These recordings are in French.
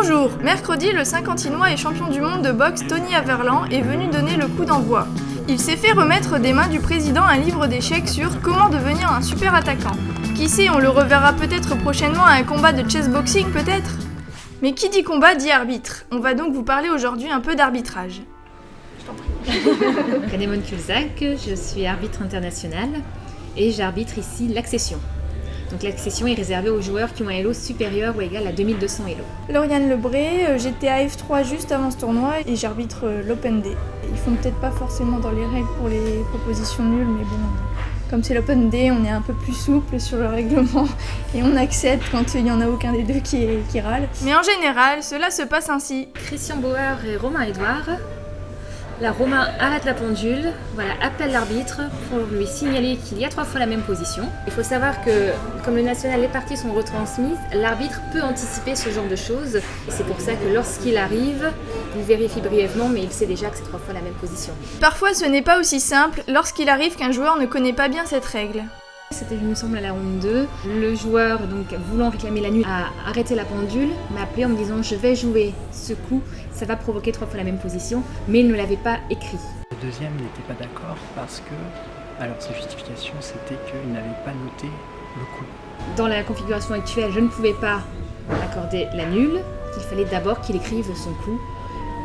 Bonjour, mercredi, le Saint-Quentinois et champion du monde de boxe Tony Averland est venu donner le coup d'envoi. Il s'est fait remettre des mains du président un livre d'échecs sur comment devenir un super attaquant. Qui sait, on le reverra peut-être prochainement à un combat de chessboxing peut-être. Mais qui dit combat dit arbitre. On va donc vous parler aujourd'hui un peu d'arbitrage. Anémone Kulzak, je suis arbitre international et j'arbitre ici l'accession. Donc l'accession est réservée aux joueurs qui ont un elo supérieur ou égal à 2200 elo. Lauriane Lebré, j'étais à F3 juste avant ce tournoi et j'arbitre l'Open Day. Ils font peut-être pas forcément dans les règles pour les propositions nulles, mais bon, comme c'est l'Open Day, on est un peu plus souple sur le règlement et on accepte quand il n'y en a aucun des deux qui râle. Mais en général, cela se passe ainsi. Christian Bauer et Romain Edouard. Là, Romain arrête la pendule, voilà, appelle l'arbitre pour lui signaler qu'il y a 3 fois la même position. Il faut savoir que, comme le national, les parties sont retransmises, l'arbitre peut anticiper ce genre de choses. Et c'est pour ça que lorsqu'il arrive, il vérifie brièvement, mais il sait déjà que c'est 3 fois la même position. Parfois, ce n'est pas aussi simple lorsqu'il arrive qu'un joueur ne connaît pas bien cette règle. C'était, il me semble, à la ronde 2. Le joueur, donc, voulant réclamer la nulle, a arrêté la pendule, m'a appelé en me disant « je vais jouer ce coup, ça va provoquer 3 fois la même position », mais il ne l'avait pas écrit. Le deuxième n'était pas d'accord parce que, alors sa justification, c'était qu'il n'avait pas noté le coup. Dans la configuration actuelle, je ne pouvais pas accorder la nulle, qu'il fallait d'abord qu'il écrive son coup,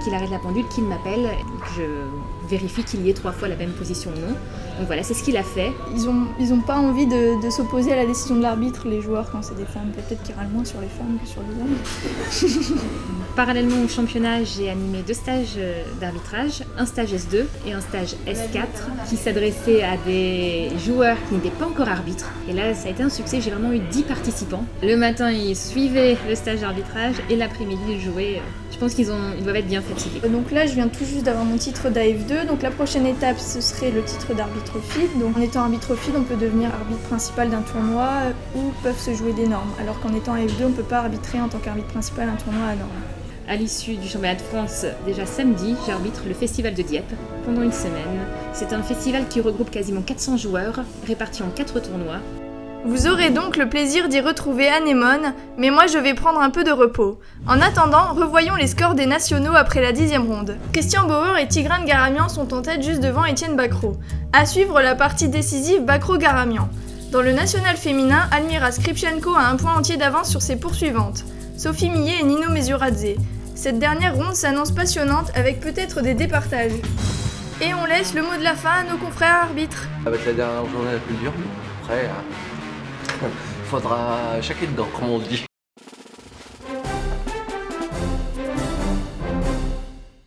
qu'il arrête la pendule, qu'il m'appelle, que je vérifie qu'il y ait 3 fois la même position ou non. Donc voilà, c'est ce qu'il a fait. Ils ont pas envie de s'opposer à la décision de l'arbitre, les joueurs, quand c'est des femmes. Peut-être qu'ils râlent moins sur les femmes que sur les hommes. Parallèlement au championnat, j'ai animé 2 stages d'arbitrage, un stage S2 et un stage S4 qui s'adressaient à des joueurs qui n'étaient pas encore arbitres. Et là, ça a été un succès, j'ai vraiment eu 10 participants. Le matin, ils suivaient le stage d'arbitrage et l'après-midi, ils jouaient. Je pense qu'ils doivent être bien fatigués. Donc là, je viens tout juste d'avoir mon titre d'AF2. Donc la prochaine étape, ce serait le titre d'arbitre FID. Donc en étant arbitre FID, on peut devenir arbitre principal d'un tournoi où peuvent se jouer des normes. Alors qu'en étant AF2, on ne peut pas arbitrer en tant qu'arbitre principal un tournoi à normes. À l'issue du championnat de France, déjà samedi, j'arbitre le festival de Dieppe pendant une semaine. C'est un festival qui regroupe quasiment 400 joueurs répartis en 4 tournois. Vous aurez donc le plaisir d'y retrouver Anémone, mais moi je vais prendre un peu de repos. En attendant, revoyons les scores des nationaux après la 10e ronde. Christian Bauer et Tigran Garamian sont en tête juste devant Étienne Bacrot. À suivre la partie décisive Bacrot-Garamian. Dans le national féminin, Almira Skripchenko a un point entier d'avance sur ses poursuivantes, Sophie Millet et Nino Mesuradze. Cette dernière ronde s'annonce passionnante avec peut-être des départages. Et on laisse le mot de la fin à nos confrères arbitres. Ça va être la dernière journée la plus dure. Après, faudra chaquer dedans, comme on dit.